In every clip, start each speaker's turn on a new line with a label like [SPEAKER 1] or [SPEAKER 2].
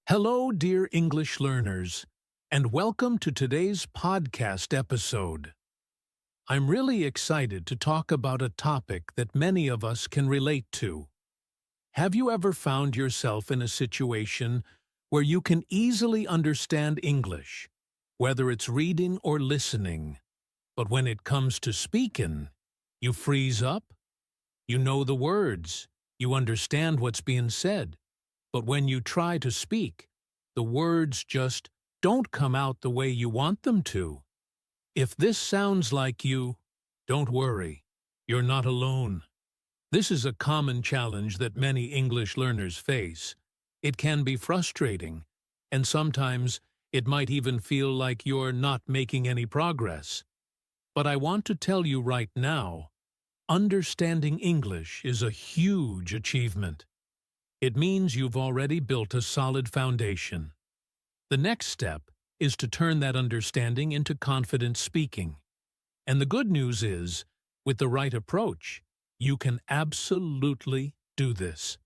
[SPEAKER 1] Hello, dear English learners, and welcome to today's podcast episode. I'm really excited to talk about a topic that many of us can relate to. Have you ever found yourself in a situation where you can easily understand English, whether it's reading or listening, but when it comes to speaking, you freeze up? You know the words, you understand what's being said, but when you try to speak, the words just don't come out the way you want them to. If this sounds like you, don't worry. You're not alone. This is a common challenge that many English learners face. It can be frustrating, and sometimes it might even feel like you're not making any progress. But I want to tell you right now, understanding English is a huge achievement. It means you've already built a solid foundation. The next step is to turn that understanding into confident speaking. And the good news is, with the right approach, you can absolutely do this.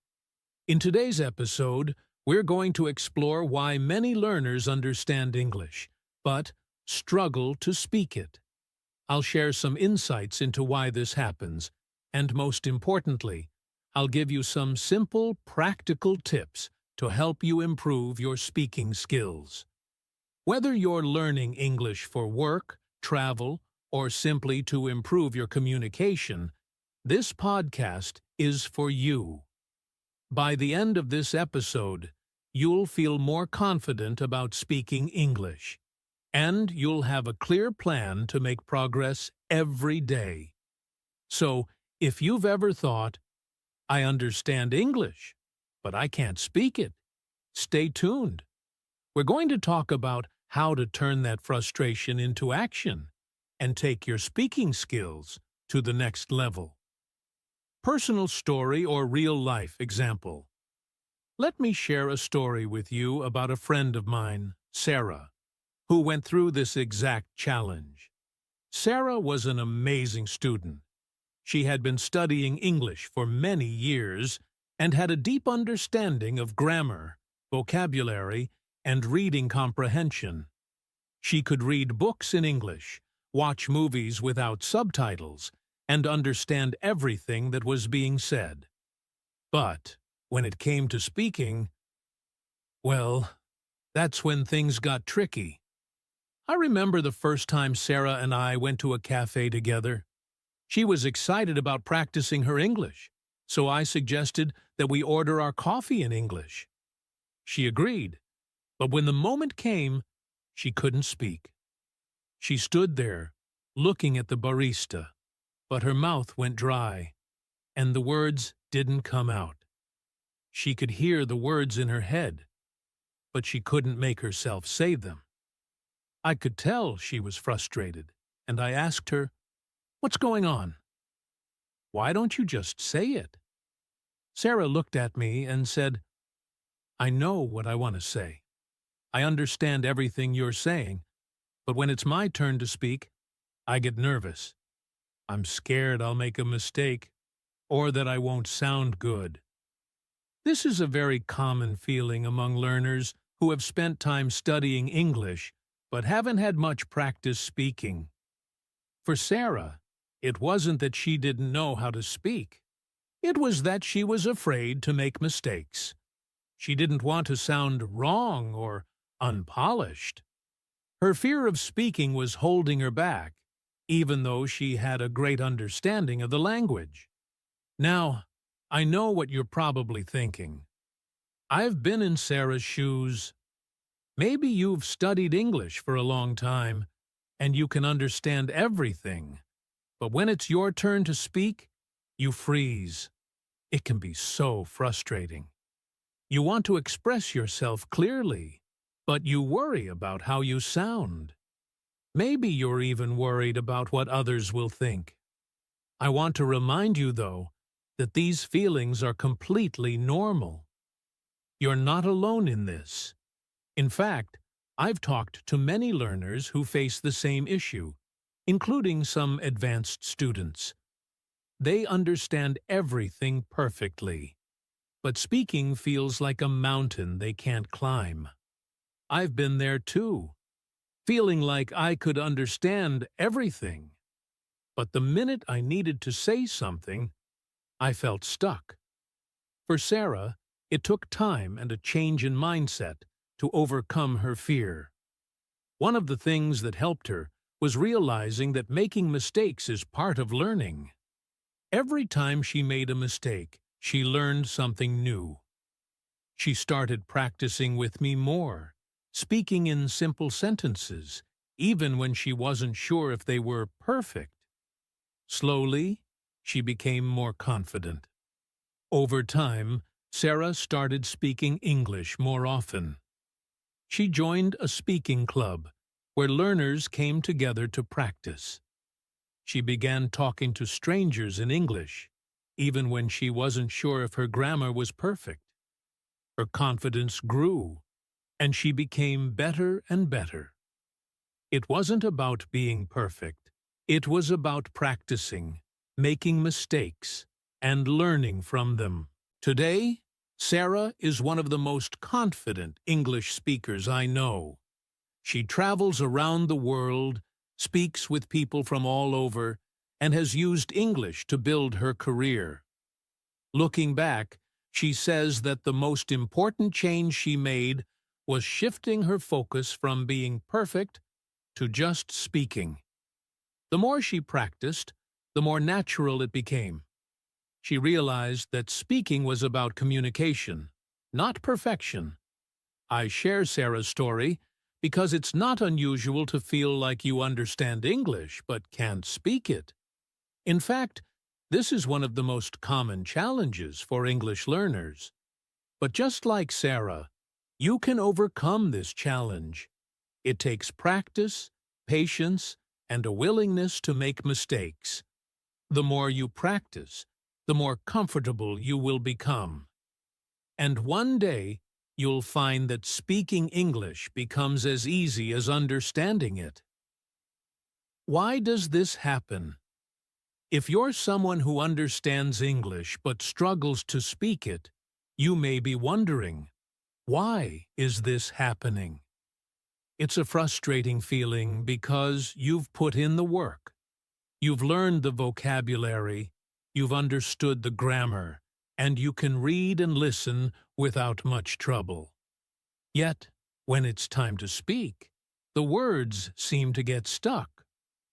[SPEAKER 1] In today's episode, we're going to explore why many learners understand English, but struggle to speak it. I'll share some insights into why this happens, and most importantly, I'll give you some simple, practical tips to help you improve your speaking skills. Whether you're learning English for work, travel, or simply to improve your communication, this podcast is for you. By the end of this episode, you'll feel more confident about speaking English, and you'll have a clear plan to make progress every day. So, if you've ever thought, I understand English, but I can't speak it, stay tuned. We're going to talk about how to turn that frustration into action and take your speaking skills to the next level. Personal story or real-life example. Let me share a story with you about a friend of mine, Sarah, who went through this exact challenge. Sarah was an amazing student. She had been studying English for many years and had a deep understanding of grammar, vocabulary, and reading comprehension. She could read books in English, watch movies without subtitles, and understand everything that was being said. But when it came to speaking, well, that's when things got tricky. I remember the first time Sarah and I went to a cafe together. She was excited about practicing her English, so I suggested that we order our coffee in English. She agreed, but when the moment came, she couldn't speak. She stood there, looking at the barista, but her mouth went dry, and the words didn't come out. She could hear the words in her head, but she couldn't make herself say them. I could tell she was frustrated, and I asked her, "What's going on? Why don't you just say it?" Sarah looked at me and said, "I know what I want to say. I understand everything you're saying, but when it's my turn to speak, I get nervous. I'm scared I'll make a mistake or that I won't sound good." This is a very common feeling among learners who have spent time studying English but haven't had much practice speaking. For Sarah, it wasn't that she didn't know how to speak. It was that she was afraid to make mistakes. She didn't want to sound wrong or unpolished. Her fear of speaking was holding her back, even though she had a great understanding of the language. Now, I know what you're probably thinking. I've been in Sarah's shoes. Maybe you've studied English for a long time, and you can understand everything. But when it's your turn to speak, you freeze. It can be so frustrating. You want to express yourself clearly, but you worry about how you sound. Maybe you're even worried about what others will think. I want to remind you, though, that these feelings are completely normal. You're not alone in this. In fact, I've talked to many learners who face the same issue, including some advanced students. They understand everything perfectly. but speaking feels like a mountain they can't climb. I've been there too, feeling like I could understand everything. But the minute I needed to say something, I felt stuck. For Sarah, it took time and a change in mindset to overcome her fear. One of the things that helped her was realizing that making mistakes is part of learning. Every time she made a mistake, she learned something new. She started practicing with me more, speaking in simple sentences, even when she wasn't sure if they were perfect. Slowly, she became more confident. Over time, Sarah started speaking English more often. She joined a speaking club where learners came together to practice. She began talking to strangers in English, even when she wasn't sure if her grammar was perfect. Her confidence grew, and she became better and better. It wasn't about being perfect. It was about practicing, making mistakes, and learning from them. Today, Sarah is one of the most confident English speakers I know. She travels around the world, speaks with people from all over, and has used English to build her career. Looking back, she says that the most important change she made was shifting her focus from being perfect to just speaking. The more she practiced, the more natural it became. She realized that speaking was about communication, not perfection. I share Sarah's story because it's not unusual to feel like you understand English but can't speak it. In fact, this is one of the most common challenges for English learners. But just like Sarah, you can overcome this challenge. It takes practice, patience, and a willingness to make mistakes. The more you practice, the more comfortable you will become. And one day, you'll find that speaking English becomes as easy as understanding it. Why does this happen? If you're someone who understands English but struggles to speak it, you may be wondering, why is this happening? It's a frustrating feeling because you've put in the work. You've learned the vocabulary, you've understood the grammar, and you can read and listen without much trouble. Yet, when it's time to speak, the words seem to get stuck,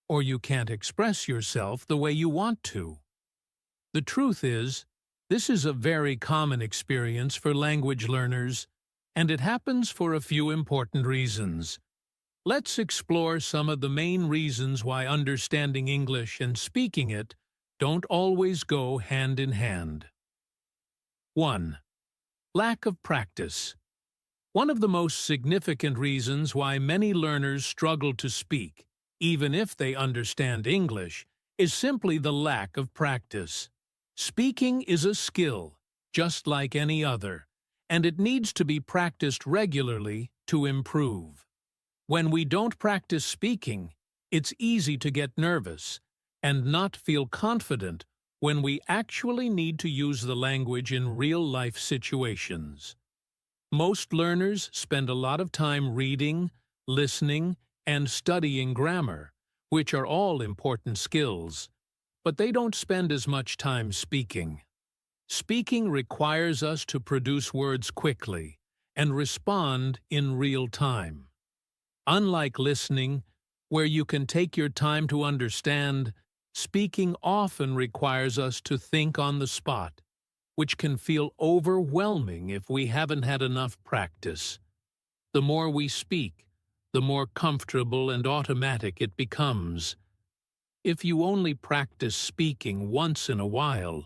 [SPEAKER 1] or you can't express yourself the way you want to. The truth is, this is a very common experience for language learners, and it happens for a few important reasons. Let's explore some of the main reasons why understanding English and speaking it don't always go hand in hand. 1. Lack of practice. One of the most significant reasons why many learners struggle to speak, even if they understand English, is simply the lack of practice. Speaking is a skill, just like any other, and it needs to be practiced regularly to improve. When we don't practice speaking, it's easy to get nervous and not feel confident when we actually need to use the language in real-life situations. Most learners spend a lot of time reading, listening, and studying grammar, which are all important skills, but they don't spend as much time speaking. Speaking requires us to produce words quickly and respond in real time. Unlike listening, where you can take your time to understand, speaking often requires us to think on the spot, which can feel overwhelming if we haven't had enough practice. The more we speak, the more comfortable and automatic it becomes. If you only practice speaking once in a while,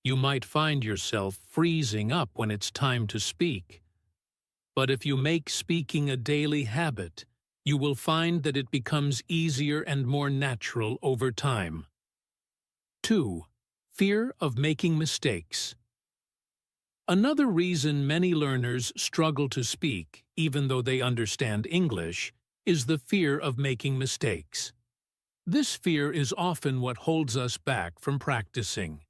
[SPEAKER 1] you might find yourself freezing up when it's time to speak. But if you make speaking a daily habit, you will find that it becomes easier and more natural over time. 2. Fear of making mistakes. Another reason many learners struggle to speak, even though they understand English, is the fear of making mistakes. This fear is often what holds us back from practicing.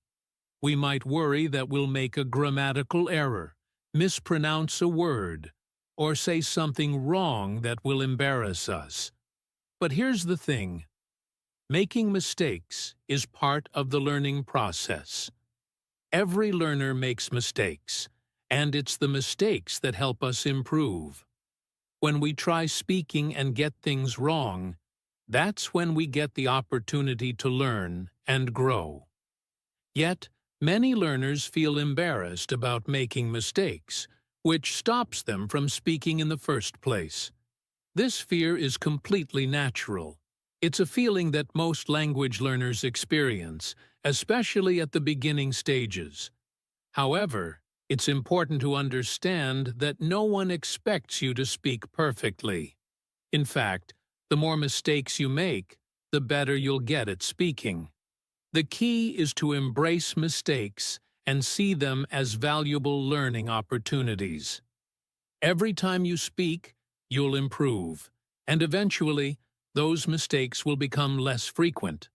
[SPEAKER 1] We might worry that we'll make a grammatical error, mispronounce a word, or say something wrong that will embarrass us. But here's the thing. Making mistakes is part of the learning process. Every learner makes mistakes, and it's the mistakes that help us improve. When we try speaking and get things wrong, that's when we get the opportunity to learn and grow. Yet, many learners feel embarrassed about making mistakes, which stops them from speaking in the first place. This fear is completely natural. It's a feeling that most language learners experience, especially at the beginning stages. However, it's important to understand that no one expects you to speak perfectly. In fact, the more mistakes you make, the better you'll get at speaking. The key is to embrace mistakes and see them as valuable learning opportunities. Every time you speak, you'll improve, and eventually, those mistakes will become less frequent.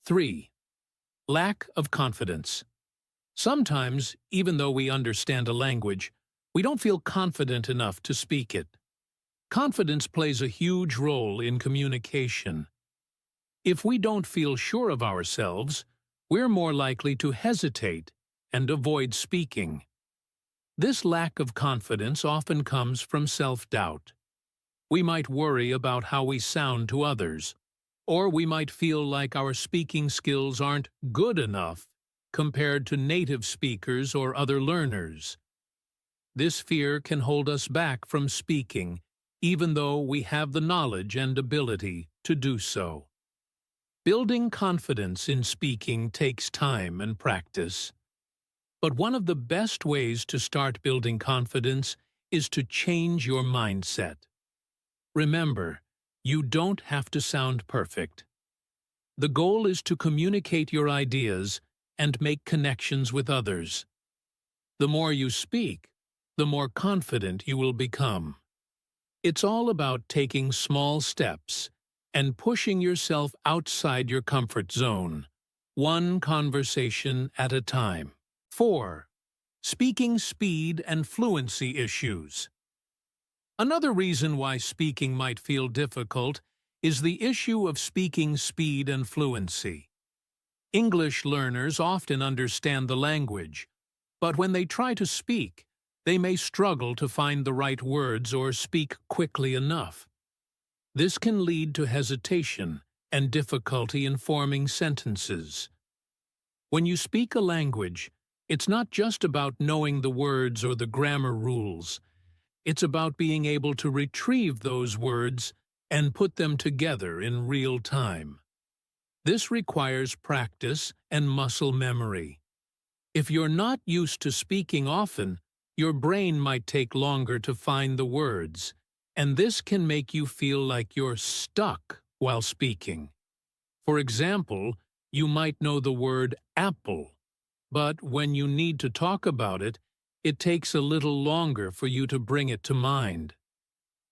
[SPEAKER 1] 3. Lack of confidence. Sometimes, even though we understand a language, we don't feel confident enough to speak it. Confidence plays a huge role in communication. If we don't feel sure of ourselves, we're more likely to hesitate and avoid speaking. This lack of confidence often comes from self-doubt. We might worry about how we sound to others, or we might feel like our speaking skills aren't good enough compared to native speakers or other learners. This fear can hold us back from speaking, even though we have the knowledge and ability to do so. Building confidence in speaking takes time and practice. But one of the best ways to start building confidence is to change your mindset. Remember, you don't have to sound perfect. The goal is to communicate your ideas and make connections with others. The more you speak, the more confident you will become. It's all about taking small steps and pushing yourself outside your comfort zone, one conversation at a time. 4. Speaking speed and fluency issues. Another reason why speaking might feel difficult is the issue of speaking speed and fluency. English learners often understand the language, but when they try to speak, they may struggle to find the right words or speak quickly enough. This can lead to hesitation and difficulty in forming sentences. When you speak a language, it's not just about knowing the words or the grammar rules. It's about being able to retrieve those words and put them together in real time. This requires practice and muscle memory. If you're not used to speaking often, your brain might take longer to find the words, and this can make you feel like you're stuck while speaking. For example, you might know the word apple, but when you need to talk about it, it takes a little longer for you to bring it to mind.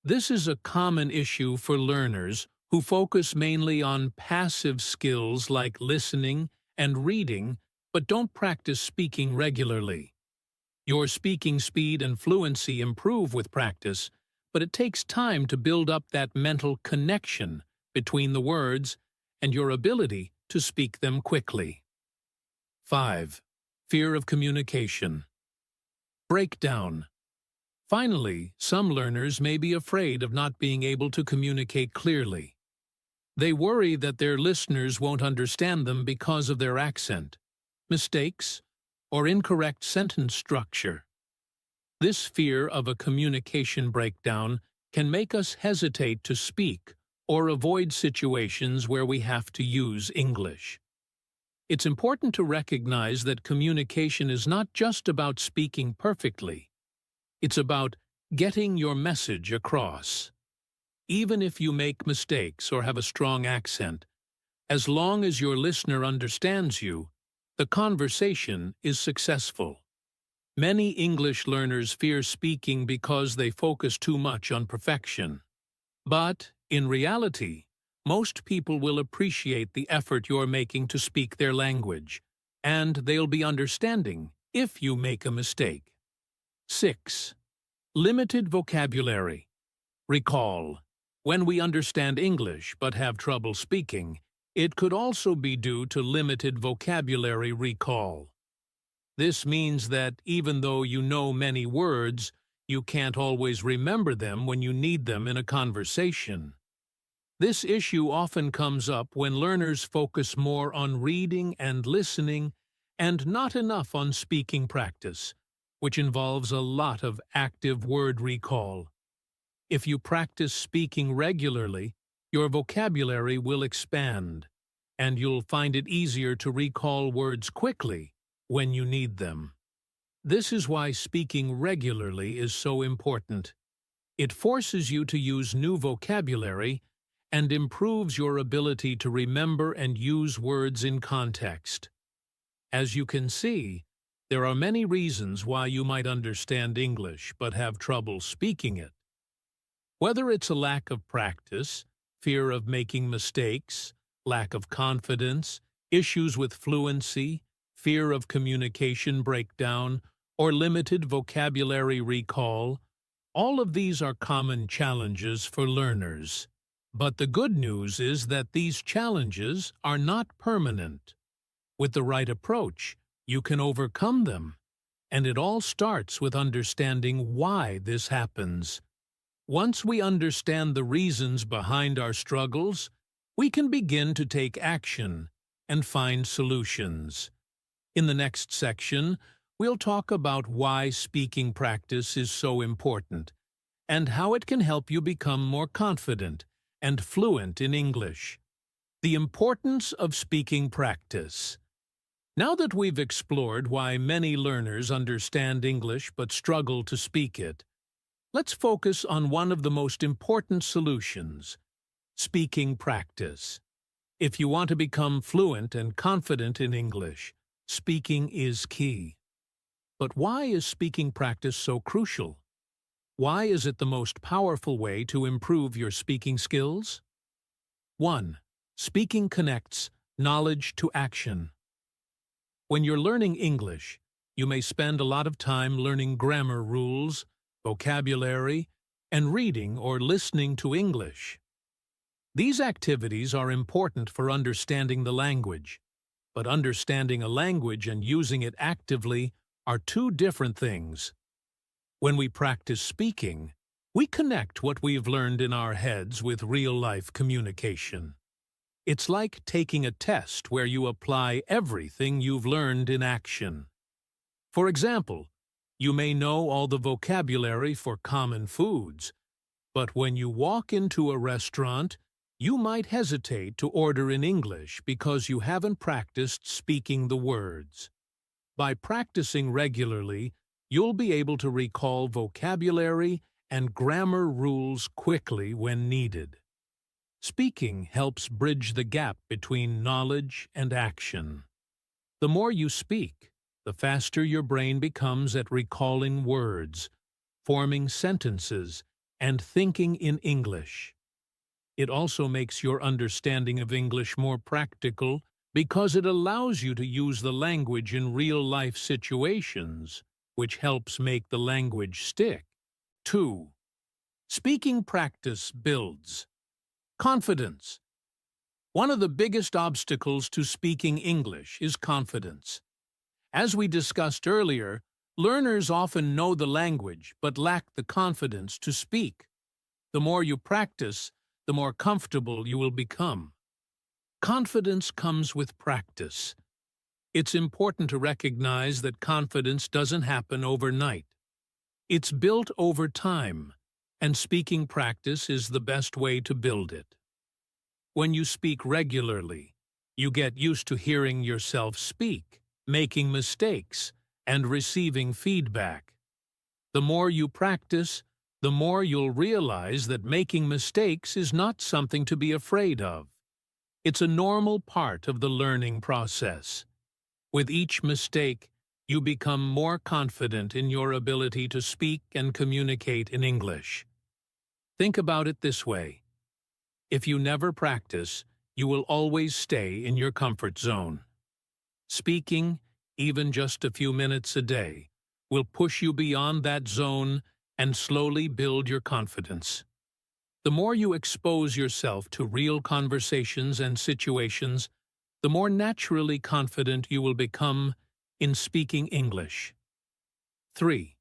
[SPEAKER 1] This is a common issue for learners who focus mainly on passive skills like listening and reading, but don't practice speaking regularly. Your speaking speed and fluency improve with practice, but it takes time to build up that mental connection between the words and your ability to speak them quickly. 5. Fear of communication. Breakdown. Finally, some learners may be afraid of not being able to communicate clearly. They worry that their listeners won't understand them because of their accent, mistakes, or incorrect sentence structure. This fear of a communication breakdown can make us hesitate to speak or avoid situations where we have to use English. It's important to recognize that communication is not just about speaking perfectly. It's about getting your message across. Even if you make mistakes or have a strong accent, as long as your listener understands you, the conversation is successful. Many English learners fear speaking because they focus too much on perfection. But, in reality, most people will appreciate the effort you're making to speak their language, and they'll be understanding if you make a mistake. 6. Limited vocabulary. Recall. When we understand English but have trouble speaking, it could also be due to limited vocabulary recall. This means that even though you know many words, you can't always remember them when you need them in a conversation. This issue often comes up when learners focus more on reading and listening and not enough on speaking practice, which involves a lot of active word recall. If you practice speaking regularly, your vocabulary will expand, and you'll find it easier to recall words quickly when you need them. This is why speaking regularly is so important. It forces you to use new vocabulary and improves your ability to remember and use words in context. As you can see, there are many reasons why you might understand English but have trouble speaking it. Whether it's a lack of practice, fear of making mistakes, lack of confidence, issues with fluency, fear of communication breakdown, or limited vocabulary recall, all of these are common challenges for learners. But the good news is that these challenges are not permanent. With the right approach, you can overcome them, and it all starts with understanding why this happens. Once we understand the reasons behind our struggles, we can begin to take action and find solutions. In the next section, we'll talk about why speaking practice is so important and how it can help you become more confident and fluent in English. The importance of speaking practice. Now that we've explored why many learners understand English but struggle to speak it, let's focus on one of the most important solutions: speaking practice. If you want to become fluent and confident in English, speaking is key. But why is speaking practice so crucial? Why is it the most powerful way to improve your speaking skills? 1. Speaking connects knowledge to action. When you're learning English, you may spend a lot of time learning grammar rules, vocabulary, and reading or listening to English. These activities are important for understanding the language, but understanding a language and using it actively are two different things. When we practice speaking, we connect what we've learned in our heads with real-life communication. It's like taking a test where you apply everything you've learned in action. For example, you may know all the vocabulary for common foods, but when you walk into a restaurant, you might hesitate to order in English because you haven't practiced speaking the words. By practicing regularly, you'll be able to recall vocabulary and grammar rules quickly when needed. Speaking helps bridge the gap between knowledge and action. The more you speak, the faster your brain becomes at recalling words, forming sentences, and thinking in English. It also makes your understanding of English more practical because it allows you to use the language in real-life situations, which helps make the language stick. 2. Speaking practice builds confidence. One of the biggest obstacles to speaking English is confidence. As we discussed earlier, learners often know the language but lack the confidence to speak. The more you practice, the more comfortable you will become. Confidence comes with practice. It's important to recognize that confidence doesn't happen overnight. It's built over time, and speaking practice is the best way to build it. When you speak regularly, you get used to hearing yourself speak, making mistakes, and receiving feedback. The more you practice, the more you'll realize that making mistakes is not something to be afraid of. It's a normal part of the learning process. With each mistake, you become more confident in your ability to speak and communicate in English. Think about it this way. If you never practice, you will always stay in your comfort zone. Speaking, even just a few minutes a day, will push you beyond that zone and slowly build your confidence. The more you expose yourself to real conversations and situations, the more naturally confident you will become in speaking English. 3.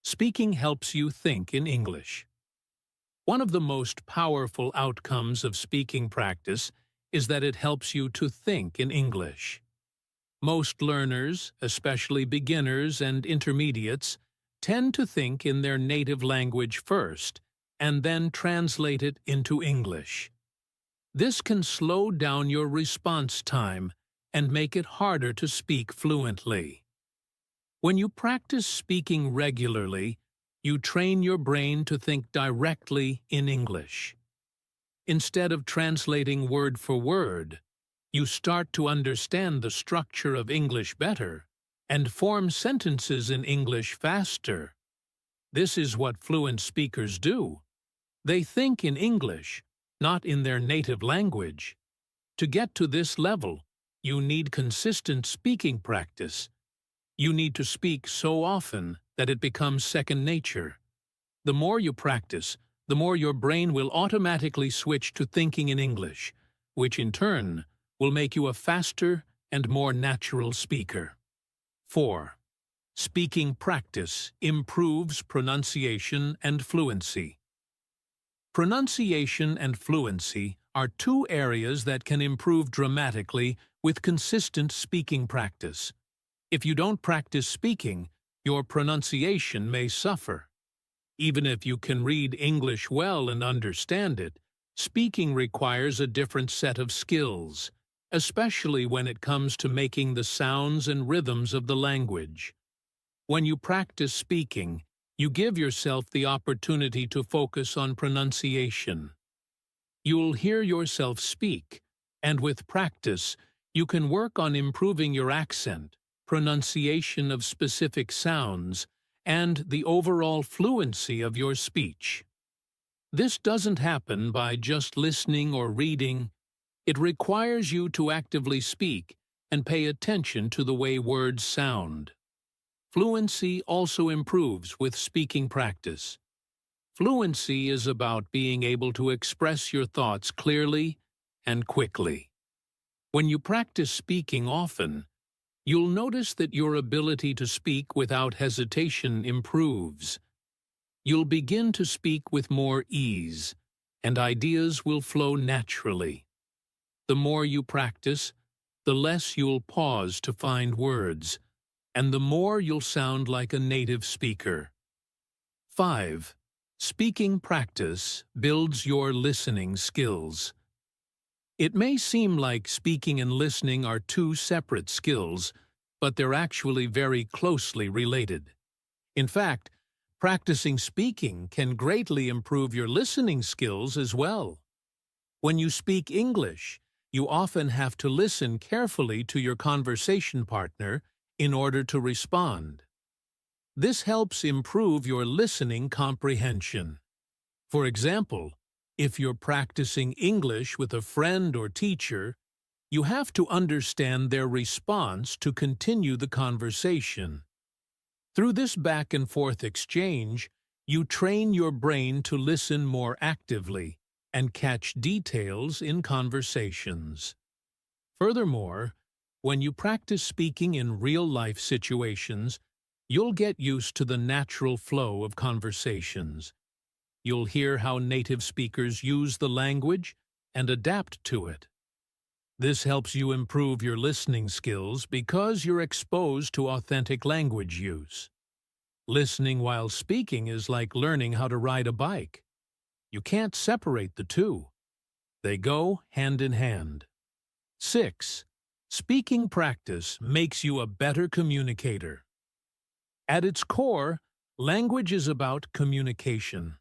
[SPEAKER 1] Speaking helps you think in English. One of the most powerful outcomes of speaking practice is that it helps you to think in English. Most learners, especially beginners and intermediates, tend to think in their native language first and then translate it into English. This can slow down your response time and make it harder to speak fluently. When you practice speaking regularly, you train your brain to think directly in English. Instead of translating word for word, you start to understand the structure of English better and form sentences in English faster. This is what fluent speakers do. They think in English, not in their native language. To get to this level, you need consistent speaking practice. You need to speak so often that it becomes second nature. The more you practice, the more your brain will automatically switch to thinking in English, which in turn will make you a faster and more natural speaker. 4. Speaking practice improves pronunciation and fluency. Pronunciation and fluency are two areas that can improve dramatically with consistent speaking practice. If you don't practice speaking, your pronunciation may suffer. Even if you can read English well and understand it, speaking requires a different set of skills, especially when it comes to making the sounds and rhythms of the language. When you practice speaking, you give yourself the opportunity to focus on pronunciation. You'll hear yourself speak, and with practice, you can work on improving your accent, pronunciation of specific sounds, and the overall fluency of your speech. This doesn't happen by just listening or reading. It requires you to actively speak and pay attention to the way words sound. Fluency also improves with speaking practice. Fluency is about being able to express your thoughts clearly and quickly. When you practice speaking often, you'll notice that your ability to speak without hesitation improves. You'll begin to speak with more ease, and ideas will flow naturally. The more you practice, the less you'll pause to find words, and the more you'll sound like a native speaker. 5. Speaking practice builds your listening skills. It may seem like speaking and listening are two separate skills, but they're actually very closely related. In fact, practicing speaking can greatly improve your listening skills as well. When you speak English, you often have to listen carefully to your conversation partner in order to respond. This helps improve your listening comprehension. For example, if you're practicing English with a friend or teacher, you have to understand their response to continue the conversation. Through this back-and-forth exchange, you train your brain to listen more actively and catch details in conversations. Furthermore, when you practice speaking in real-life situations, you'll get used to the natural flow of conversations. You'll hear how native speakers use the language and adapt to it. This helps you improve your listening skills because you're exposed to authentic language use. Listening while speaking is like learning how to ride a bike. You can't separate the two. They go hand in hand. 6. Speaking practice makes you a better communicator. At its core, language is about communication.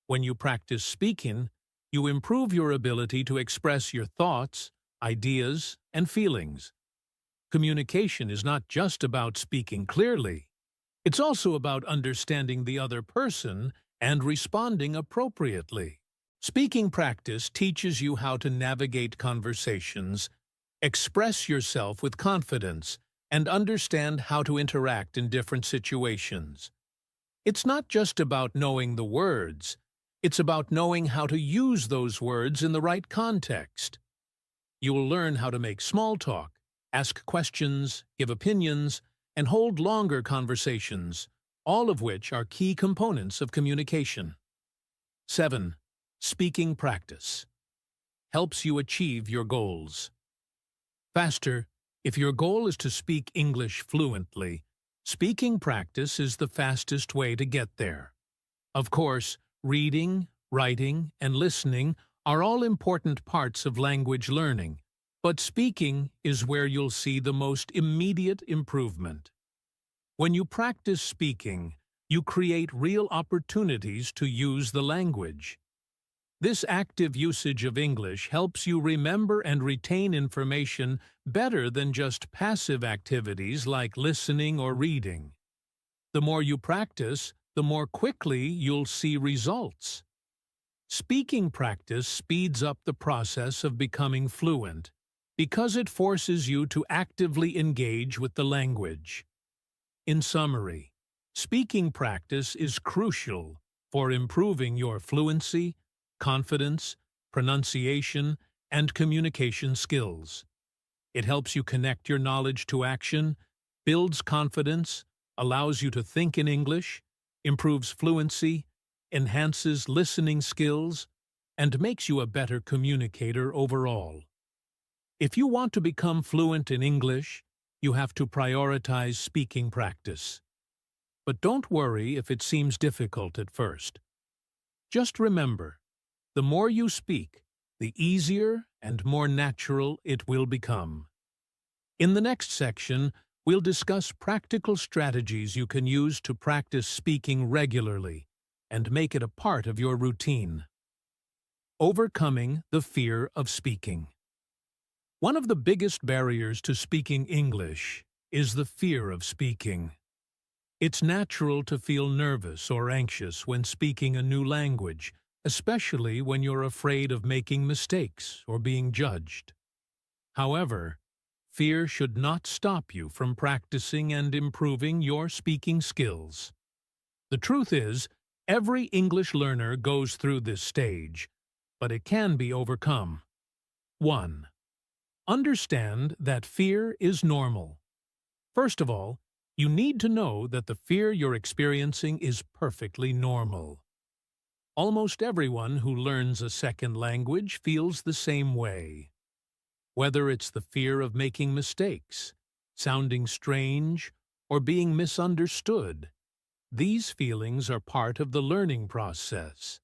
[SPEAKER 1] When you practice speaking, you improve your ability to express your thoughts, ideas, and feelings. Communication is not just about speaking clearly. It's also about understanding the other person and responding appropriately. Speaking practice teaches you how to navigate conversations, Express yourself with confidence and understand how to interact in different situations. It's not just about knowing the words, it's about knowing how to use those words in the right context. You will learn how to make small talk, ask questions, give opinions, and hold longer conversations, all of which are key components of communication. 7. Speaking practice helps you achieve your goals. Faster, if your goal is to speak English fluently, speaking practice is the fastest way to get there. Of course, reading, writing, and listening are all important parts of language learning, but speaking is where you'll see the most immediate improvement. When you practice speaking, you create real opportunities to use the language. This active usage of English helps you remember and retain information better than just passive activities like listening or reading. The more you practice, the more quickly you'll see results. Speaking practice speeds up the process of becoming fluent because it forces you to actively engage with the language. In summary, speaking practice is crucial for improving your fluency, confidence, pronunciation, and communication skills. It helps you connect your knowledge to action, builds confidence, allows you to think in English, improves fluency, enhances listening skills, and makes you a better communicator overall. If you want to become fluent in English, you have to prioritize speaking practice. But don't worry if it seems difficult at first. Just remember, the more you speak, the easier and more natural it will become. In the next section, we'll discuss practical strategies you can use to practice speaking regularly and make it a part of your routine. Overcoming the fear of speaking. One of the biggest barriers to speaking English is the fear of speaking. It's natural to feel nervous or anxious when speaking a new language, especially when you're afraid of making mistakes or being judged. However, fear should not stop you from practicing and improving your speaking skills. The truth is, every English learner goes through this stage, but it can be overcome. 1. Understand that fear is normal. First of all, you need to know that the fear you're experiencing is perfectly normal. Almost everyone who learns a second language feels the same way. Whether it's the fear of making mistakes, sounding strange, or being misunderstood, these feelings are part of the learning process.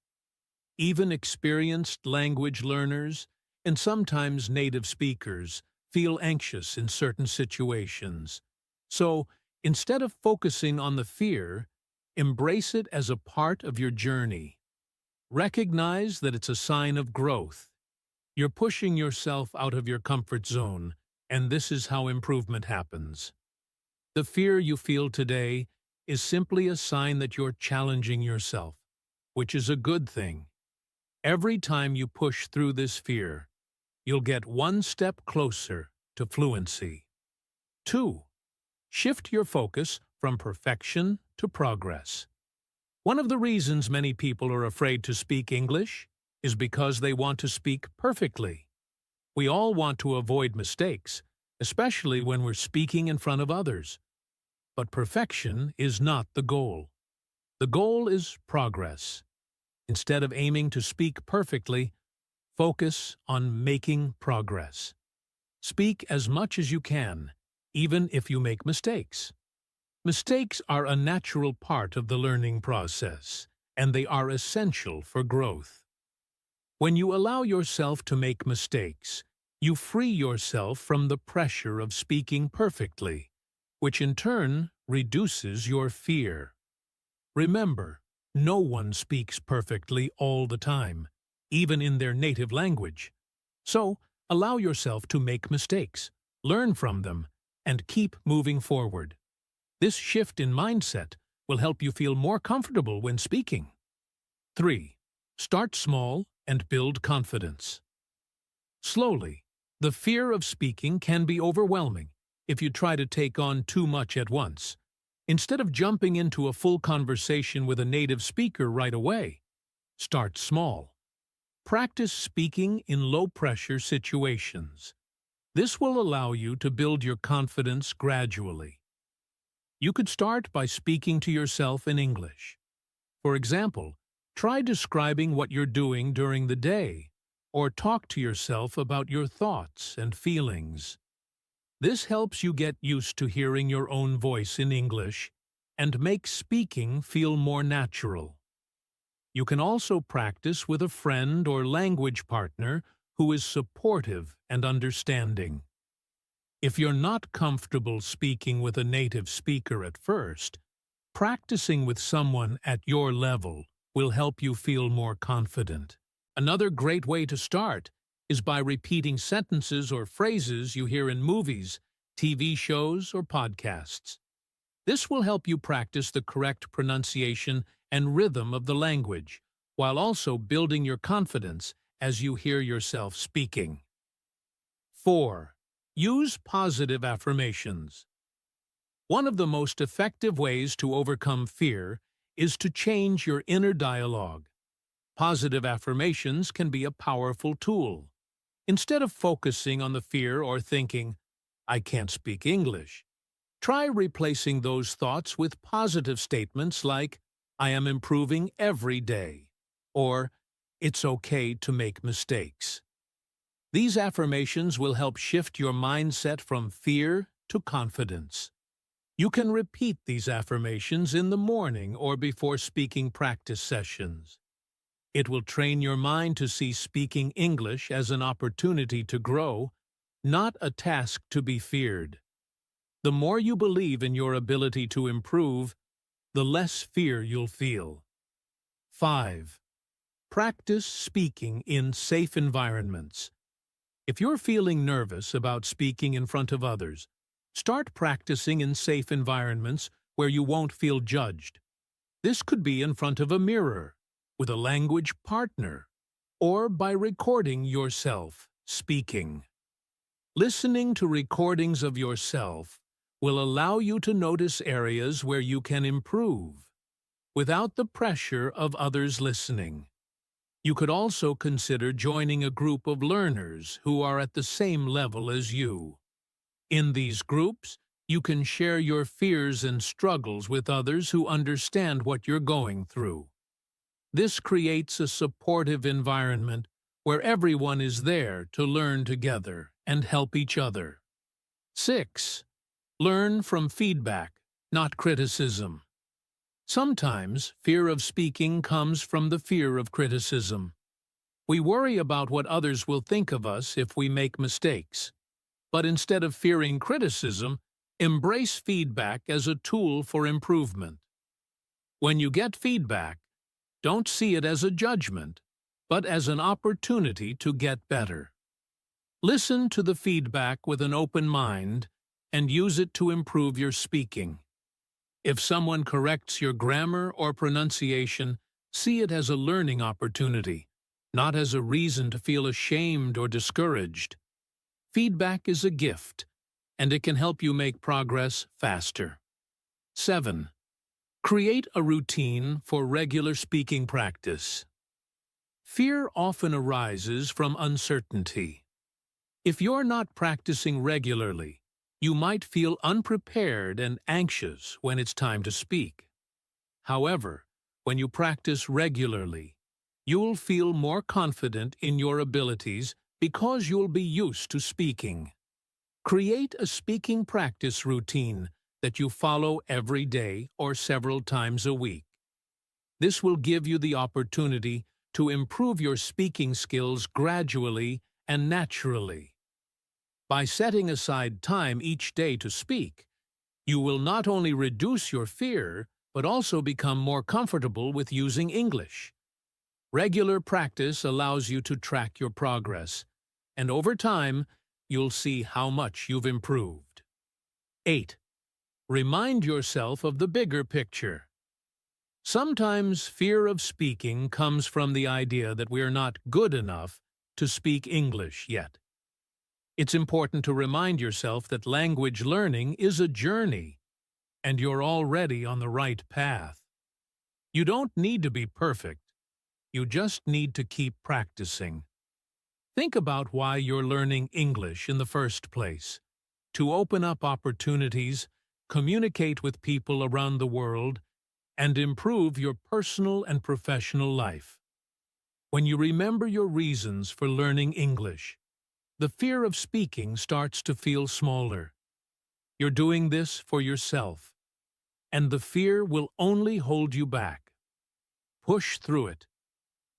[SPEAKER 1] Even experienced language learners, and sometimes native speakers, feel anxious in certain situations. So, instead of focusing on the fear, embrace it as a part of your journey. Recognize that it's a sign of growth. You're pushing yourself out of your comfort zone, and this is how improvement happens. The fear you feel today is simply a sign that you're challenging yourself, which is a good thing. Every time you push through this fear, you'll get one step closer to fluency. 2. Shift your focus from perfection to progress. One of the reasons many people are afraid to speak English is because they want to speak perfectly. We all want to avoid mistakes, especially when we're speaking in front of others. But perfection is not the goal. The goal is progress. Instead of aiming to speak perfectly, focus on making progress. Speak as much as you can, even if you make mistakes. Mistakes are a natural part of the learning process, and they are essential for growth. When you allow yourself to make mistakes, you free yourself from the pressure of speaking perfectly, which in turn reduces your fear. Remember, no one speaks perfectly all the time, even in their native language. So, allow yourself to make mistakes, learn from them, and keep moving forward. This shift in mindset will help you feel more comfortable when speaking. 3. Start small and build confidence. Slowly, The fear of speaking can be overwhelming if you try to take on too much at once. Instead of jumping into a full conversation with a native speaker right away, start small. Practice speaking in low-pressure situations. This will allow you to build your confidence gradually. You could start by speaking to yourself in English. For example, try describing what you're doing during the day, or talk to yourself about your thoughts and feelings. This helps you get used to hearing your own voice in English and makes speaking feel more natural. You can also practice with a friend or language partner who is supportive and understanding. If you're not comfortable speaking with a native speaker at first, practicing with someone at your level will help you feel more confident. Another great way to start is by repeating sentences or phrases you hear in movies, TV shows, or podcasts. This will help you practice the correct pronunciation and rhythm of the language, while also building your confidence as you hear yourself speaking. 4. Use positive affirmations. One of the most effective ways to overcome fear is to change your inner dialogue. Positive affirmations can be a powerful tool. Instead of focusing on the fear or thinking, "I can't speak English," try replacing those thoughts with positive statements like, "I am improving every day," or "It's okay to make mistakes." These affirmations will help shift your mindset from fear to confidence. You can repeat these affirmations in the morning or before speaking practice sessions. It will train your mind to see speaking English as an opportunity to grow, not a task to be feared. The more you believe in your ability to improve, the less fear you'll feel. 5. Practice speaking in safe environments. If you're feeling nervous about speaking in front of others, start practicing in safe environments where you won't feel judged. This could be in front of a mirror, with a language partner, or by recording yourself speaking. Listening to recordings of yourself will allow you to notice areas where you can improve, without the pressure of others listening. You could also consider joining a group of learners who are at the same level as you. In these groups, you can share your fears and struggles with others who understand what you're going through. This creates a supportive environment where everyone is there to learn together and help each other. 6. Learn from feedback, not criticism. Sometimes fear of speaking comes from the fear of criticism. We worry about what others will think of us if we make mistakes. But instead of fearing criticism, embrace feedback as a tool for improvement. When you get feedback, don't see it as a judgment, but as an opportunity to get better. Listen to the feedback with an open mind and use it to improve your speaking. If someone corrects your grammar or pronunciation, see it as a learning opportunity, not as a reason to feel ashamed or discouraged. Feedback is a gift, and it can help you make progress faster. 7. Create a routine for regular speaking practice. Fear often arises from uncertainty. If you're not practicing regularly, you might feel unprepared and anxious when it's time to speak. However, when you practice regularly, you'll feel more confident in your abilities because you'll be used to speaking. Create a speaking practice routine that you follow every day or several times a week. This will give you the opportunity to improve your speaking skills gradually and naturally. By setting aside time each day to speak, you will not only reduce your fear, but also become more comfortable with using English. Regular practice allows you to track your progress, and over time, you'll see how much you've improved. 8. Remind yourself of the bigger picture. Sometimes fear of speaking comes from the idea that we're not good enough to speak English yet. It's important to remind yourself that language learning is a journey, and you're already on the right path. You don't need to be perfect. You just need to keep practicing. Think about why you're learning English in the first place. To open up opportunities, communicate with people around the world, and improve your personal and professional life. When you remember your reasons for learning English, the fear of speaking starts to feel smaller. You're doing this for yourself, and the fear will only hold you back. Push through it,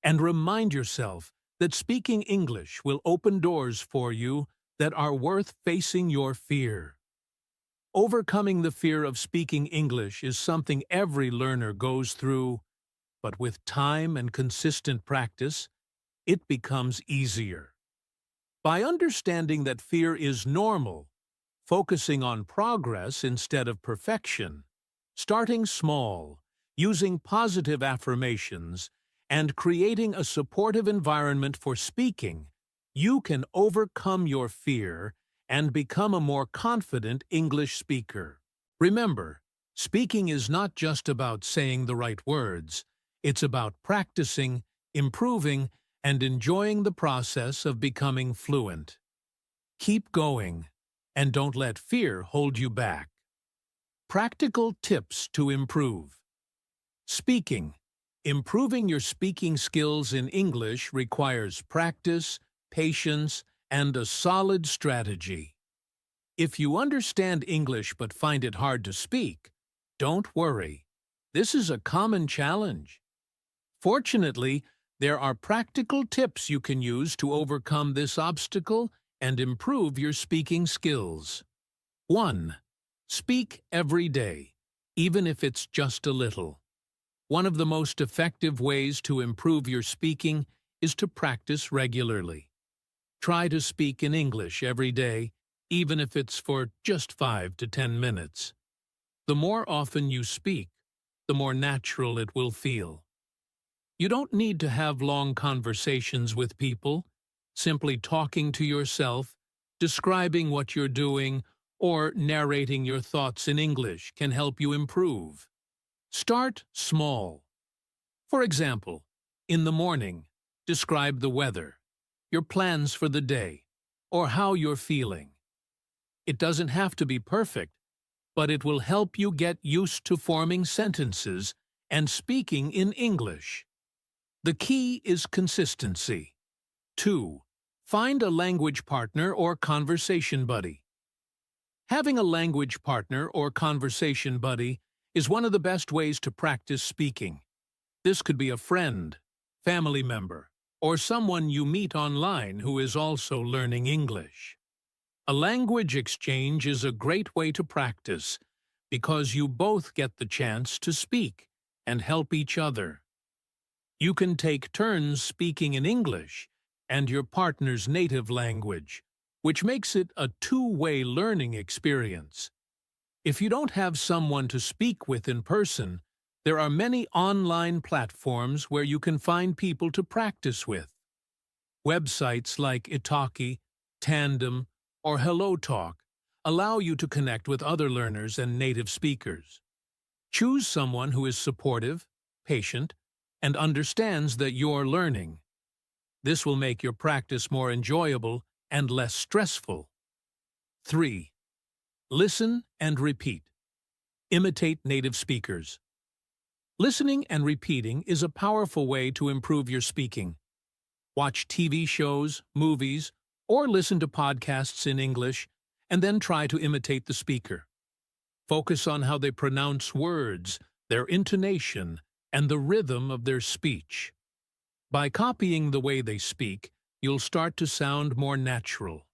[SPEAKER 1] and remind yourself that speaking English will open doors for you that are worth facing your fear. Overcoming the fear of speaking English is something every learner goes through, but with time and consistent practice, it becomes easier. By understanding that fear is normal, focusing on progress instead of perfection, starting small, using positive affirmations, and creating a supportive environment for speaking, you can overcome your fear and become a more confident English speaker. Remember, speaking is not just about saying the right words. It's about practicing, improving, and enjoying the process of becoming fluent. Keep going, and don't let fear hold you back. Practical tips to improve. Speaking. Improving your speaking skills in English requires practice, patience, and a solid strategy. If you understand English but find it hard to speak, don't worry. This is a common challenge. Fortunately, there are practical tips you can use to overcome this obstacle and improve your speaking skills. 1. Speak every day, even if it's just a little. One of the most effective ways to improve your speaking is to practice regularly. Try to speak in English every day, even if it's for just 5 to 10 minutes. The more often you speak, the more natural it will feel. You don't need to have long conversations with people. Simply talking to yourself, describing what you're doing, or narrating your thoughts in English can help you improve. Start small. For example, in the morning, describe the weather, your plans for the day, or how you're feeling. It doesn't have to be perfect, but it will help you get used to forming sentences and speaking in English. The key is consistency. 2. Find a language partner or conversation buddy. Having a language partner or conversation buddy is one of the best ways to practice speaking. This could be a friend, family member, or someone you meet online who is also learning English. A language exchange is a great way to practice because you both get the chance to speak and help each other. You can take turns speaking in English and your partner's native language, which makes it a two-way learning experience. If you don't have someone to speak with in person, there are many online platforms where you can find people to practice with. Websites like Italki, Tandem, or HelloTalk allow you to connect with other learners and native speakers. Choose someone who is supportive, patient, and understands that you're learning. This will make your practice more enjoyable and less stressful. 3. Listen and repeat. Imitate native speakers. Listening and repeating is a powerful way to improve your speaking. Watch TV shows, movies, or listen to podcasts in English, and then try to imitate the speaker. Focus on how they pronounce words, their intonation, and the rhythm of their speech. By copying the way they speak, you'll start to sound more natural.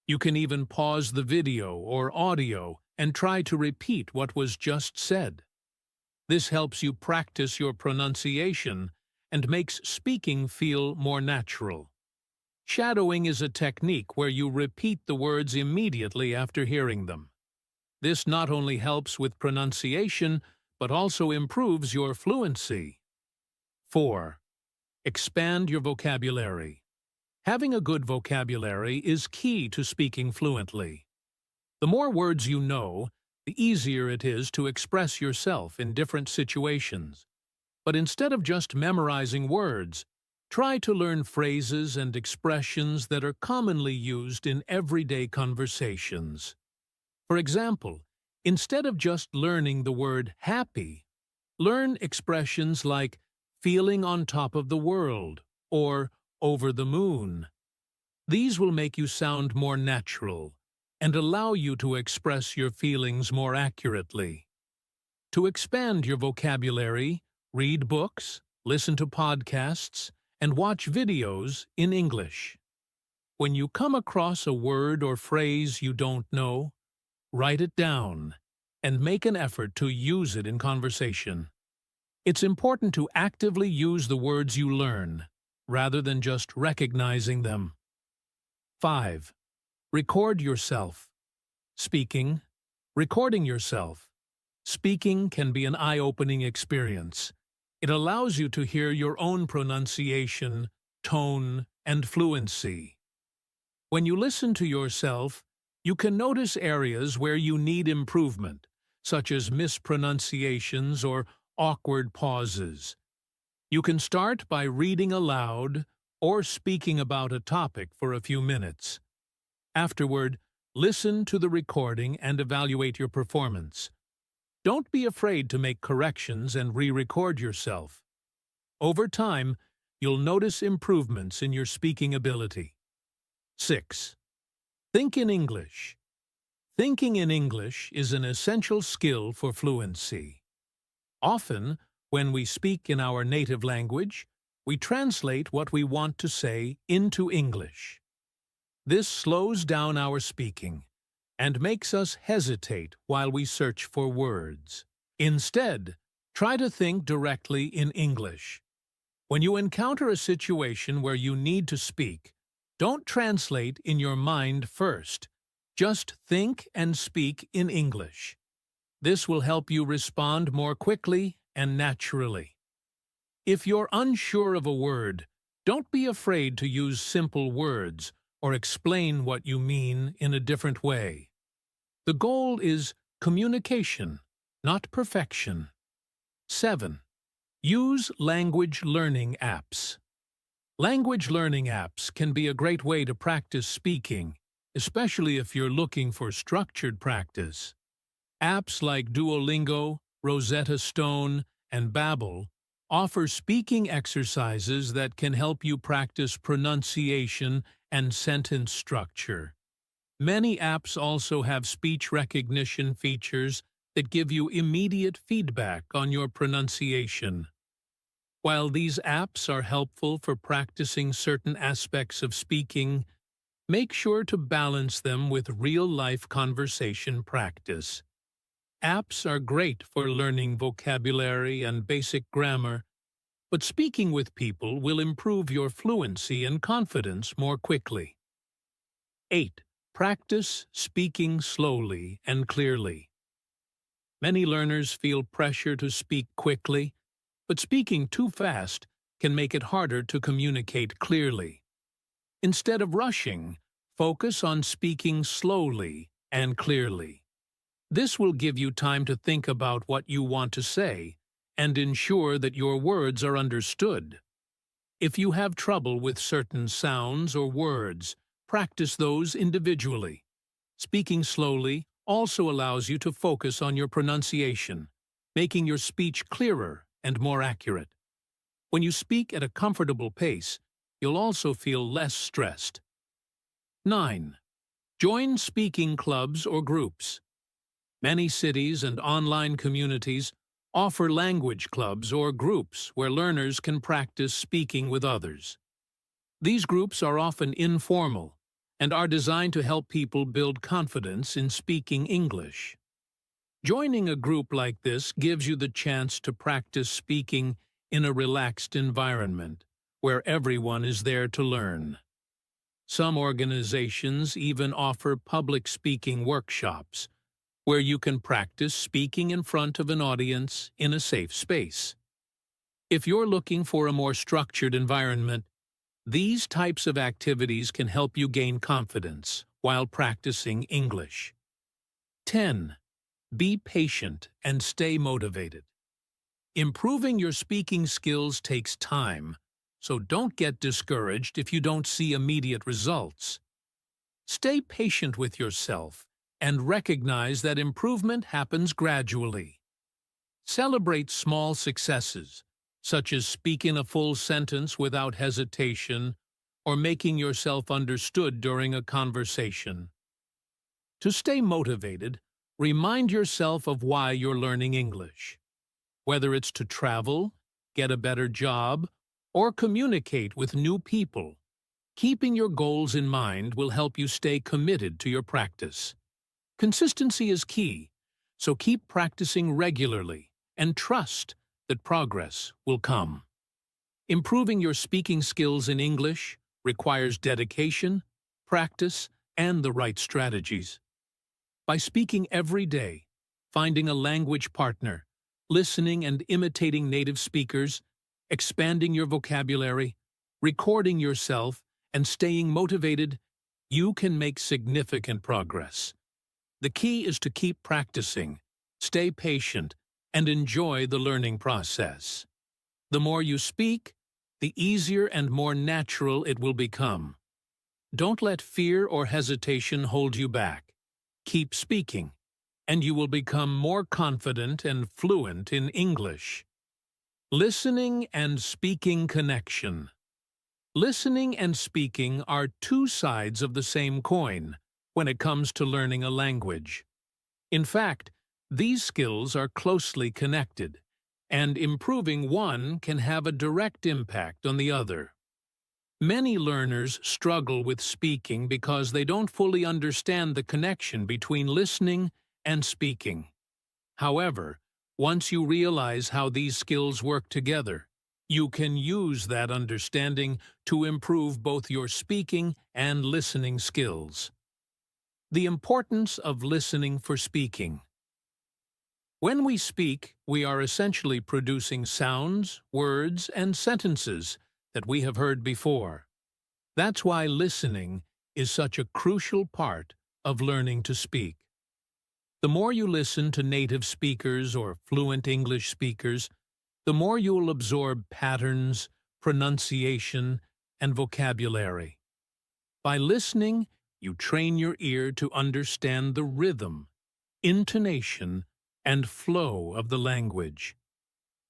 [SPEAKER 1] You can even pause the video or audio and try to repeat what was just said. This helps you practice your pronunciation and makes speaking feel more natural. Shadowing is a technique where you repeat the words immediately after hearing them. This not only helps with pronunciation, but also improves your fluency. 4. Expand your vocabulary. Having a good vocabulary is key to speaking fluently. The more words you know, the easier it is to express yourself in different situations. But instead of just memorizing words, try to learn phrases and expressions that are commonly used in everyday conversations. For example, instead of just learning the word happy, learn expressions like feeling on top of the world or over the moon. These will make you sound more natural and allow you to express your feelings more accurately. To expand your vocabulary, read books, listen to podcasts, and watch videos in English. When you come across a word or phrase you don't know, write it down and make an effort to use it in conversation. It's important to actively use the words you learn, rather than just recognizing them. 5. Record yourself. Recording yourself. Speaking can be an eye-opening experience. It allows you to hear your own pronunciation, tone, and fluency. When you listen to yourself, you can notice areas where you need improvement, such as mispronunciations or awkward pauses. You can start by reading aloud or speaking about a topic for a few minutes. Afterward, listen to the recording and evaluate your performance. Don't be afraid to make corrections and re-record yourself. Over time, you'll notice improvements in your speaking ability. 6. Think in English. Thinking in English is an essential skill for fluency. Often, when we speak in our native language, we translate what we want to say into English. This slows down our speaking and makes us hesitate while we search for words. Instead, try to think directly in English. When you encounter a situation where you need to speak, don't translate in your mind first. Just think and speak in English. This will help you respond more quickly and naturally. If you're unsure of a word, don't be afraid to use simple words or explain what you mean in a different way. The goal is communication, not perfection. 7. Use language learning apps. Language learning apps can be a great way to practice speaking, especially if you're looking for structured practice. Apps like Duolingo, Rosetta Stone, and Babbel offer speaking exercises that can help you practice pronunciation and sentence structure. Many apps also have speech recognition features that give you immediate feedback on your pronunciation. While these apps are helpful for practicing certain aspects of speaking, make sure to balance them with real-life conversation practice. Apps are great for learning vocabulary and basic grammar, but speaking with people will improve your fluency and confidence more quickly. 8. Practice speaking slowly and clearly. Many learners feel pressure to speak quickly, but speaking too fast can make it harder to communicate clearly. Instead of rushing, focus on speaking slowly and clearly. This will give you time to think about what you want to say and ensure that your words are understood. If you have trouble with certain sounds or words, practice those individually. Speaking slowly also allows you to focus on your pronunciation, making your speech clearer and more accurate. When you speak at a comfortable pace, you'll also feel less stressed. 9. Join speaking clubs or groups. Many cities and online communities offer language clubs or groups where learners can practice speaking with others. These groups are often informal and are designed to help people build confidence in speaking English. Joining a group like this gives you the chance to practice speaking in a relaxed environment, where everyone is there to learn. Some organizations even offer public speaking workshops, where you can practice speaking in front of an audience in a safe space. If you're looking for a more structured environment, These types of activities can help you gain confidence while practicing English. 10. Be patient and stay motivated. Improving your speaking skills takes time, so don't get discouraged if you don't see immediate results. Stay patient with yourself and recognize that improvement happens gradually. Celebrate small successes, such as speaking a full sentence without hesitation or making yourself understood during a conversation. To stay motivated, remind yourself of why you're learning English. Whether it's to travel, get a better job, or communicate with new people, keeping your goals in mind will help you stay committed to your practice. Consistency is key, so keep practicing regularly and trust that progress will come. Improving your speaking skills in English requires dedication, practice, and the right strategies. By speaking every day, finding a language partner, listening and imitating native speakers, expanding your vocabulary, recording yourself, and staying motivated, you can make significant progress. The key is to keep practicing, stay patient, and enjoy the learning process. The more you speak, the easier and more natural it will become. Don't let fear or hesitation hold you back. Keep speaking, and you will become more confident and fluent in English. Listening and speaking connection. Listening and speaking are two sides of the same coin when it comes to learning a language. In fact, these skills are closely connected, and improving one can have a direct impact on the other. Many learners struggle with speaking because they don't fully understand the connection between listening and speaking. However, once you realize how these skills work together, you can use that understanding to improve both your speaking and listening skills. The importance of listening for speaking. When we speak, we are essentially producing sounds, words, and sentences that we have heard before. That's why listening is such a crucial part of learning to speak. The more you listen to native speakers or fluent English speakers, the more you will absorb patterns, pronunciation, and vocabulary. By listening, you train your ear to understand the rhythm, intonation, and flow of the language.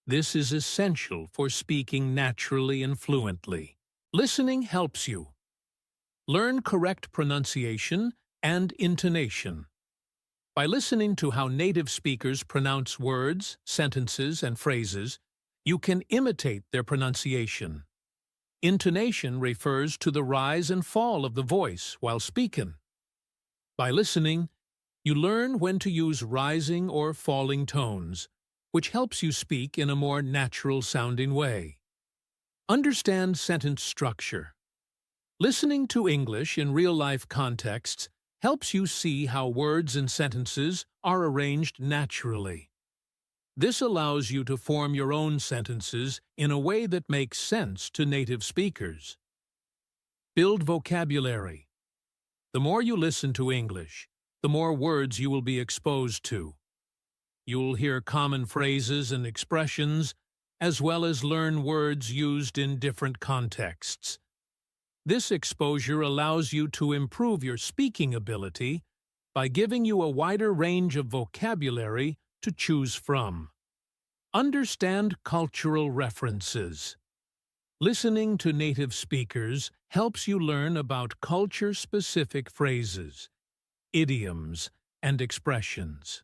[SPEAKER 1] This is essential for speaking naturally and fluently. Listening helps you learn correct pronunciation and intonation. By listening to how native speakers pronounce words, sentences, and phrases, you can imitate their pronunciation. Intonation refers to the rise and fall of the voice while speaking. By listening, you learn when to use rising or falling tones, which helps you speak in a more natural-sounding way. Understand sentence structure. Listening to English in real-life contexts helps you see how words and sentences are arranged naturally. This allows you to form your own sentences in a way that makes sense to native speakers. Build vocabulary. The more you listen to English, the more words you will be exposed to. You will hear common phrases and expressions, as well as learn words used in different contexts. This exposure allows you to improve your speaking ability by giving you a wider range of vocabulary to choose from. Understand cultural references. Listening to native speakers helps you learn about culture-specific phrases, idioms, and expressions.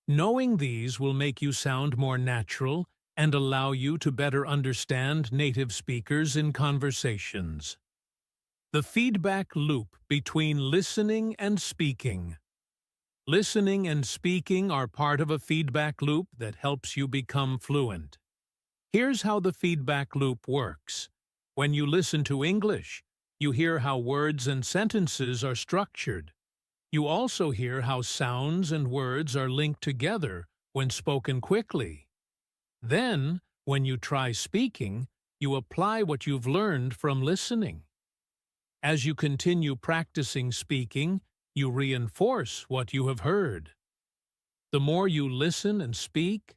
[SPEAKER 1] Knowing these will make you sound more natural and allow you to better understand native speakers in conversations. The feedback loop between listening and speaking. Listening and speaking are part of a feedback loop that helps you become fluent. Here's how the feedback loop works. When you listen to English, you hear how words and sentences are structured. You also hear how sounds and words are linked together when spoken quickly. Then, when you try speaking, you apply what you've learned from listening. As you continue practicing speaking, you reinforce what you have heard. The more you listen and speak,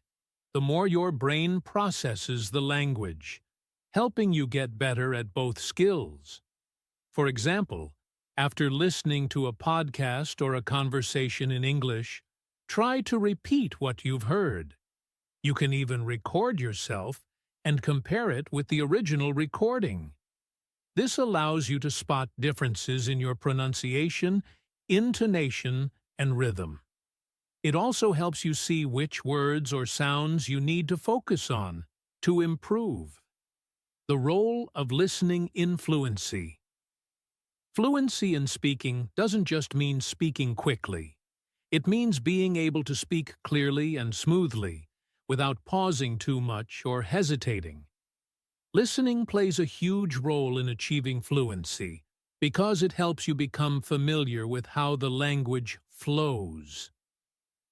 [SPEAKER 1] the more your brain processes the language, helping you get better at both skills. For example, after listening to a podcast or a conversation in English, try to repeat what you've heard. You can even record yourself and compare it with the original recording. This allows you to spot differences in your pronunciation, intonation, and rhythm. It also helps you see which words or sounds you need to focus on to improve. The role of listening in fluency. Fluency in speaking doesn't just mean speaking quickly. It means being able to speak clearly and smoothly, without pausing too much or hesitating. Listening plays a huge role in achieving fluency because it helps you become familiar with how the language flows.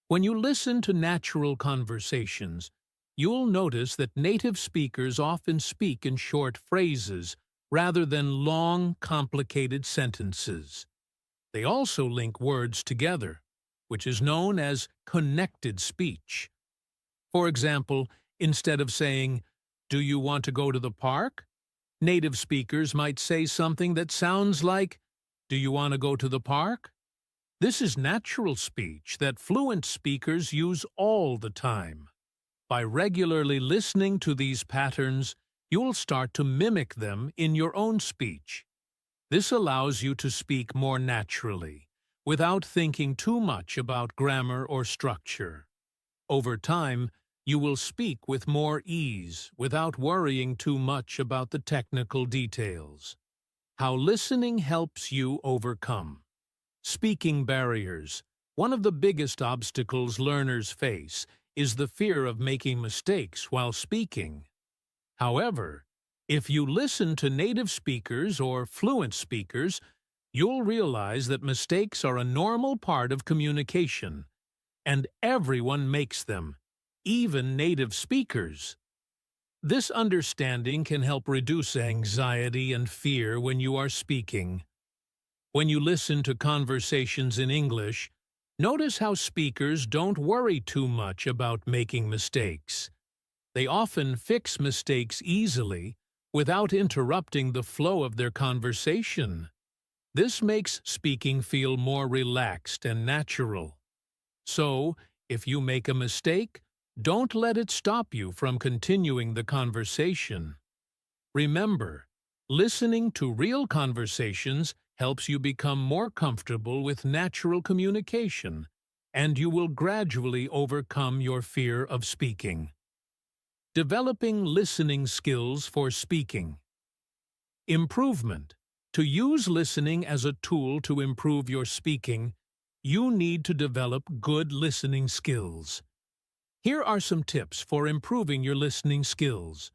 [SPEAKER 1] When you listen to natural conversations, you'll notice that native speakers often speak in short phrases rather than long, complicated sentences. They also link words together, which is known as connected speech. For example, instead of saying, "Do you want to go to the park?" native speakers might say something that sounds like, "Do you want to go to the park?" This is natural speech that fluent speakers use all the time. By regularly listening to these patterns, you'll start to mimic them in your own speech. This allows you to speak more naturally, without thinking too much about grammar or structure. Over time, you will speak with more ease without worrying too much about the technical details. How listening helps you overcome. Speaking barriers. One of the biggest obstacles learners face is the fear of making mistakes while speaking. However, if you listen to native speakers or fluent speakers, you'll realize that mistakes are a normal part of communication, and everyone makes them, even native speakers. This understanding can help reduce anxiety and fear when you are speaking. When you listen to conversations in English, notice how speakers don't worry too much about making mistakes. They often fix mistakes easily without interrupting the flow of their conversation. This makes speaking feel more relaxed and natural. So, if you make a mistake, don't let it stop you from continuing the conversation. Remember, listening to real conversations helps you become more comfortable with natural communication, and you will gradually overcome your fear of speaking. Developing listening skills for speaking. Improvement. To use listening as a tool to improve your speaking, you need to develop good listening skills. Here are some tips for improving your listening skills,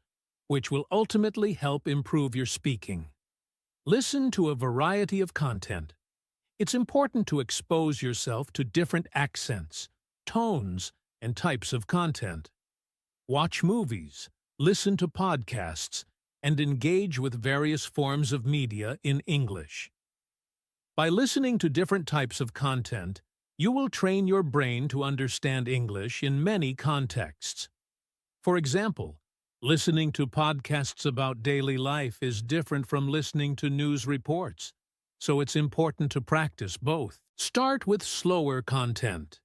[SPEAKER 1] which will ultimately help improve your speaking. Listen to a variety of content. It's important to expose yourself to different accents, tones, and types of content. Watch movies, listen to podcasts, and engage with various forms of media in English. By listening to different types of content, you will train your brain to understand English in many contexts. For example, listening to podcasts about daily life is different from listening to news reports, so it's important to practice both. Start with slower content.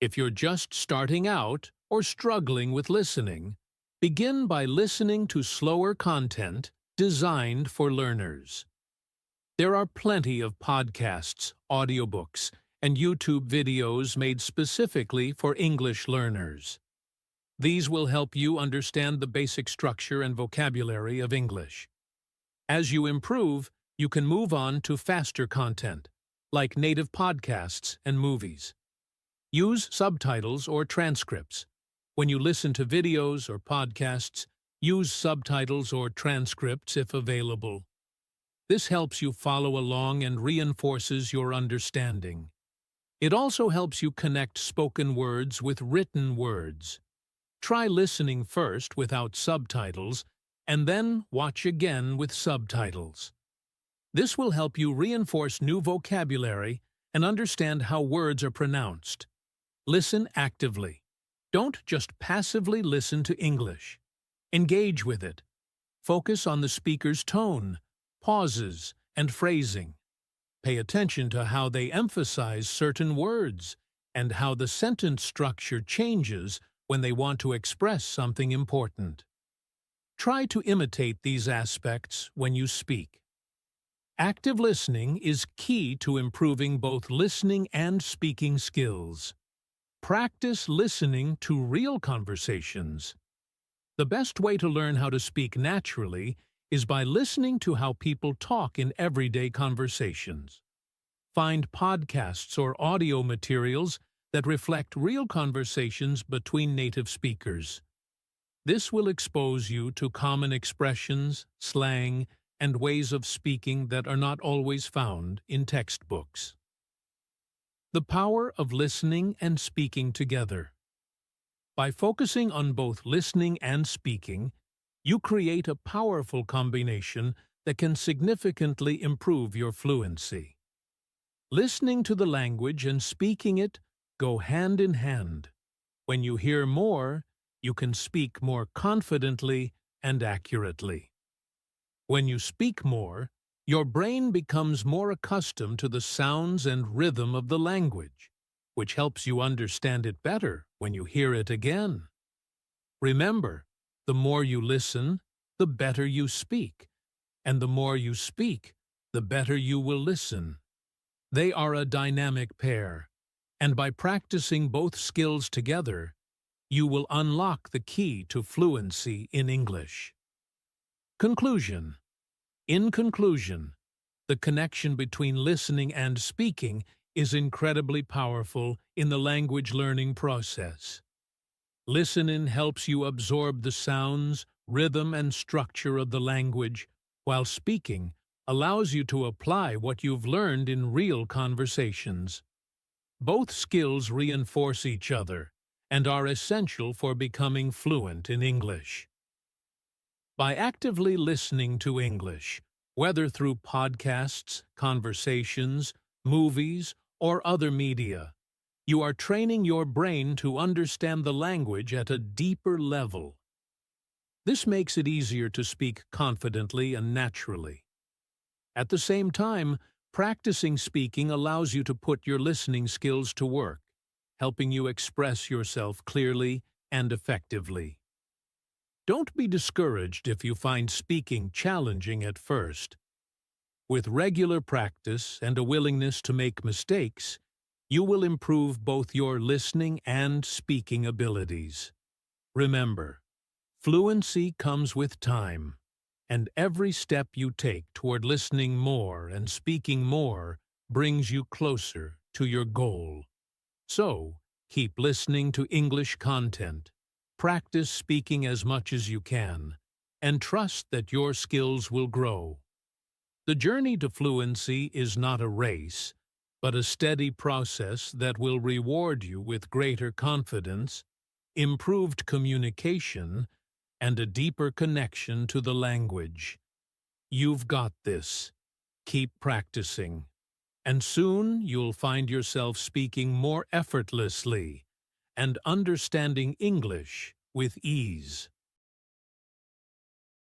[SPEAKER 1] If you're just starting out or struggling with listening, begin by listening to slower content designed for learners. There are plenty of podcasts, audiobooks, and YouTube videos made specifically for English learners. These will help you understand the basic structure and vocabulary of English. As you improve, you can move on to faster content, like native podcasts and movies. Use subtitles or transcripts. When you listen to videos or podcasts, use subtitles or transcripts if available. This helps you follow along and reinforces your understanding. It also helps you connect spoken words with written words. Try listening first without subtitles, and then watch again with subtitles. This will help you reinforce new vocabulary and understand how words are pronounced. Listen actively. Don't just passively listen to English. Engage with it. Focus on the speaker's tone, pauses, and phrasing. Pay attention to how they emphasize certain words and how the sentence structure changes when they want to express something important. Try to imitate these aspects when you speak. Active listening is key to improving both listening and speaking skills. Practice listening to real conversations. The best way to learn how to speak naturally is by listening to how people talk in everyday conversations. Find podcasts or audio materials that reflect real conversations between native speakers. This will expose you to common expressions, slang, and ways of speaking that are not always found in textbooks. The power of listening and speaking together. By focusing on both listening and speaking, you create a powerful combination that can significantly improve your fluency. Listening to the language and speaking it go hand in hand. When you hear more, you can speak more confidently and accurately. When you speak more, your brain becomes more accustomed to the sounds and rhythm of the language, which helps you understand it better when you hear it again. Remember, the more you listen, the better you speak, and the more you speak, the better you will listen. They are a dynamic pair, and by practicing both skills together, you will unlock the key to fluency in English. Conclusion. In conclusion, the connection between listening and speaking is incredibly powerful in the language learning process. Listening helps you absorb the sounds, rhythm, and structure of the language, while speaking allows you to apply what you've learned in real conversations. Both skills reinforce each other and are essential for becoming fluent in English. By actively listening to English, whether through podcasts, conversations, movies, or other media, you are training your brain to understand the language at a deeper level. This makes it easier to speak confidently and naturally. At the same time, practicing speaking allows you to put your listening skills to work, helping you express yourself clearly and effectively. Don't be discouraged if you find speaking challenging at first. With regular practice and a willingness to make mistakes, you will improve both your listening and speaking abilities. Remember, fluency comes with time, and every step you take toward listening more and speaking more brings you closer to your goal. So, keep listening to English content, practice speaking as much as you can, and trust that your skills will grow. The journey to fluency is not a race, but a steady process that will reward you with greater confidence, improved communication, and a deeper connection to the language. You've got this. Keep practicing, and soon you'll find yourself speaking more effortlessly and understanding English with ease.